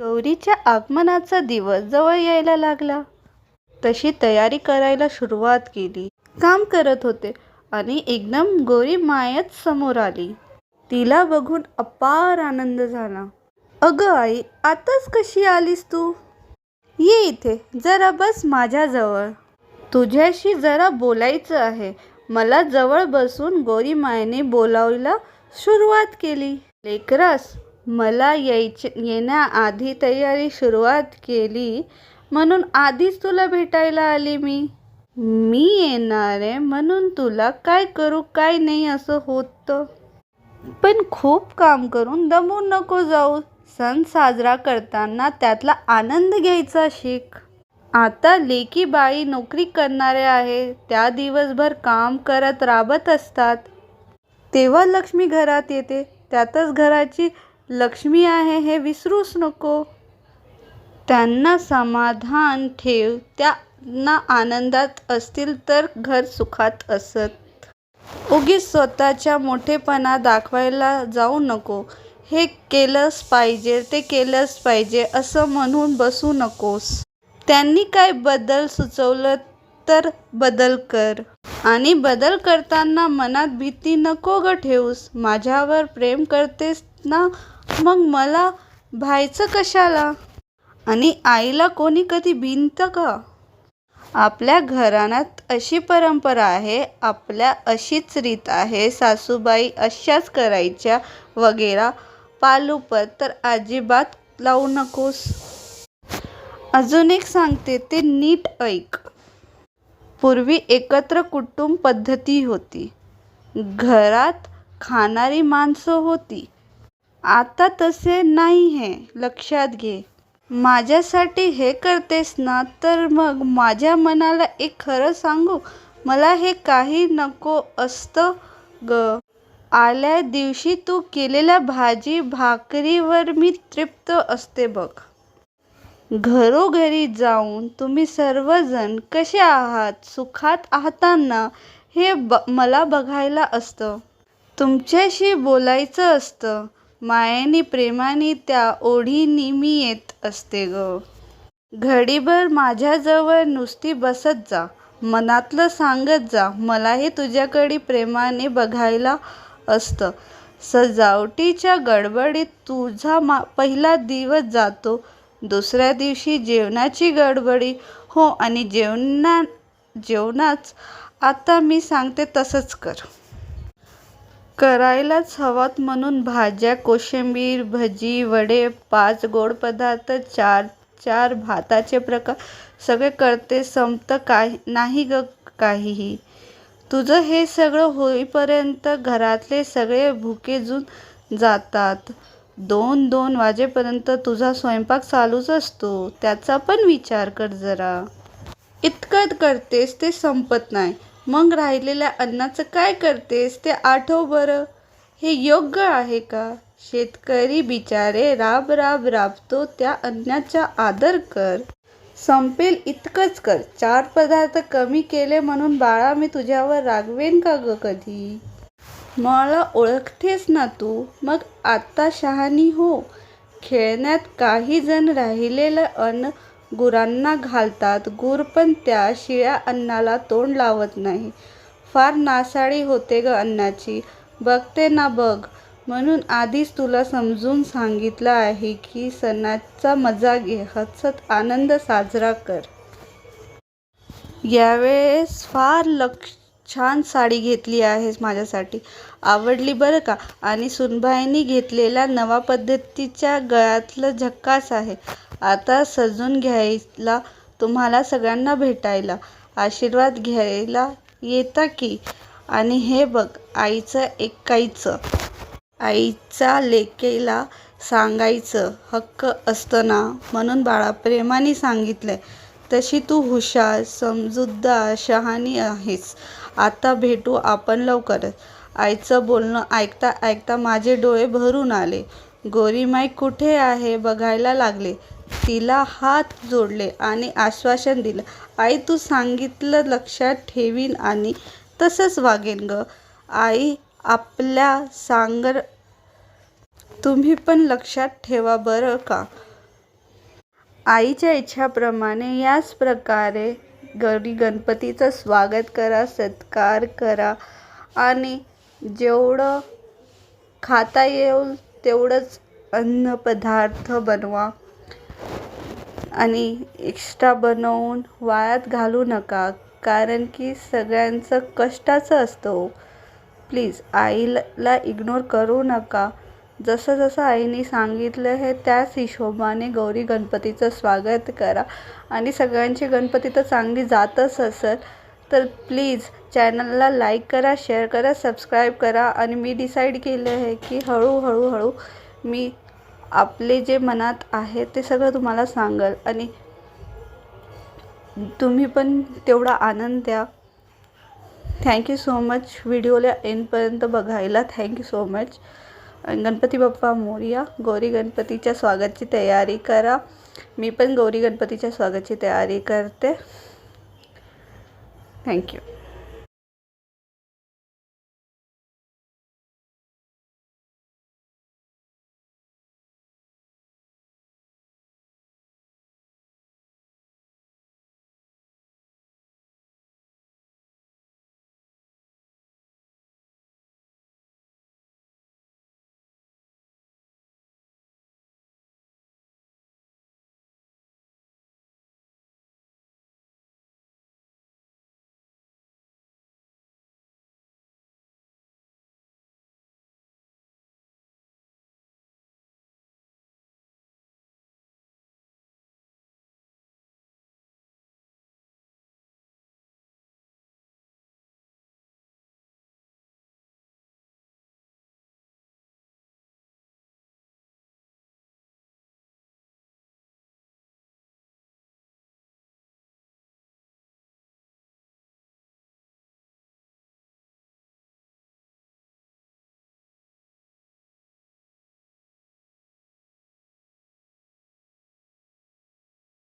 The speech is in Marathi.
गौरीच्या आगमनाचा दिवस जवळ यायला लागला तशी तयारी करायला सुरुवात केली. काम करत होते आणि एकदम गौरी मायच समोर आली. तिला बघून अपार आनंद झाला. "अगं आई, आताच कशी आलीस तू? ये इथे जरा बस माझ्याजवळ. तुझ्याशी जरा बोलायचं आहे." मला जवळ बसून गौरी मायने बोलायला सुरुवात केली. "लेकरास, मला येण्याआधी तयारी सुरुवात केली म्हणून आधीच तुला भेटायला आले मी. मी येणारे म्हणून तुला काय करू काय नाही असं होतं. पण खूप काम करून दमून नको जाऊ. सण साजरा करताना त्यातला आनंद घ्यायचा शिक. आता लेकी बाई नोकरी करणारे आहे, त्या दिवसभर काम करत राबत असतात. तेव्हा लक्ष्मी घरात येते. त्यातच घराची लक्ष्मी आहे हे विसरूच नको. त्यांना समाधान ठेव. त्यांना आनंदात असतील तर घर सुखात असत. उगीच स्वतःचा मोठेपणा दाखवायला जाऊ नको. हे केलंच पाहिजे ते केलंच पाहिजे असं म्हणून बसू नकोस. त्यांनी काय बदल सुचवलं तर बदल कर. आणि बदल करताना मनात भीती नको ग ठेवूस. माझ्यावर प्रेम करतेस ना, मग मला भायचं कशाला? आणि आईला कोणी कधी भिंत का? आपल्या घराण्यात अशी परंपरा आहे, आपल्या अशीच रीत आहे, सासूबाई अशाच करायच्या वगैरे पालुपद तर अजिबात लावू नकोस. अजून एक सांगते ते नीट ऐक. पूर्वी एकत्र कुटुंब पद्धती होती. घरात खाणारी माणसं होती. आता तसे नाही हे लक्षात घे. माझ्यासाठी हे करतेस ना, तर मग माझ्या मनाला एक खरं सांगू, मला हे काही नको असतं ग. आल्या दिवशी तू केलेल्या भाजी भाकरीवर मी तृप्त असते बघ. घरोघरी जाऊन तुम्ही सर्वजण कसे आहात, सुखात आहातना हे मला बघायला असतं. तुमच्याशी बोलायचं असतं. मायेनी प्रेमाने त्या ओढीने मी येत असते ग. घडीभर माझ्याजवळ नुसती बसत जा. मनातलं सांगत जा. मलाही तुझ्याकडे प्रेमाने बघायला असतं. सजावटीच्या गडबडीत तुझा पहिला दिवस जातो. दुसऱ्या दिवशी जेवणाची गडबडी हो आणि जेवणाच आता मी सांगते तसंच कर. करायलाच हवात म्हणून भाज्या, कोशिंबीर, भजी, वडे, 5 गोड पदार्थ, 4 भाताचे प्रकार सगळे करते. संपत नाही ग काहीही. तुझं हे सगळं होईपर्यंत घरातले सगळे भुकेजून जातात. 2-2 वाजेपर्यंत तुझा स्वयंपाक चालूच असतो. त्याचा पण विचार कर जरा. इतकं करतेस ते संपत नाही. मग राहिलेल्या अन्नाचं काय करतेस ते आठव बरं. हे योग्य आहे का? शेतकरी बिचारे राब राबतो, त्या अन्नाचा आदर कर. संपेल इतकंच कर. 4 पदार्थ कमी केले म्हणून बाळा मी तुझ्यावर रागवेन का ग कधी? मला ओळखतेस ना तू. मग आता शहाणी हो. खेळण्यात काही जण राहिलेलं अन्न गुरांना घालतात. गुर पण त्या शिळ्या अन्नाला तोंड लावत नाही. फार नासाडी होते ग अन्नाची. बघते ना बघ. म्हणून आधीच तुला समजून सांगितलं आहे की सणाचा मजा घे, हसत आनंद साजरा कर. यावेळेस फार छान साडी घेतली आहेस माझ्यासाठी. आवडली बरं का. आणि सुनबाईंनी घेतलेल्या नव्या पद्धतीच्या गळ्यातलं झक्कास आहे. आता सजून घ्यायला तुम्हाला सगळ्यांना भेटायला, आशीर्वाद घ्यायला येता की. आणि हे बघ, आईचं ऐकायचं. आईचा लेकीला सांगायचं हक्क असतं ना. म्हणून बाळा प्रेमाने सांगितलंय. तशी तू हुशार, समजूतदार, शहाणी आहेस. आता भेटू आपण लवकरच. आईचं बोलणं ऐकता ऐकता माझे डोळे भरून आले. गौरीमाई कुठे आहे बघायला लागले. तिला हात जोडले आणि आश्वासन दिलं. आई तू सांगितलं लक्षात ठेवीन आणि तसंच वागेन ग. आई आपल्या तुम्ही पण लक्षात ठेवा बरं का. आईच्या इच्छाप्रमाणे याच प्रकारे गौरी गणपतीचं स्वागत करा, सत्कार करा आणि जेवढं खाता येईल तेवढंच अन्नपदार्थ बनवा आणि एक्स्ट्रा बनवून वायात घालू नका, कारण की सगळ्यांचं कष्टाचं असतं. प्लीज आईला इग्नोर करू नका. जसं जसं आईने सांगितलं आहे त्याच हिशोबाने गौरी गणपतीचं स्वागत करा आणि सगळ्यांची गणपती तर चांगली जातच असेल तर प्लीज चॅनलला लाईक करा, शेअर करा, सबस्क्राईब करा. आणि मी डिसाईड केलं आहे की हळूहळू मी आपले जे मनात आहे ते सगळं तुम्हाला सांगेल आणि तुम्ही पण तेवढा आनंद द्या. थँक्यू सो मच व्हिडिओला एंडपर्यंत बघायला. Thank you so much. Ganpati Bappa Morya. Gauri गणपतीच्या स्वागताची तयारी करा. मी पण गौरी गणपतीच्या स्वागताची तयारी करते. थँक्यू.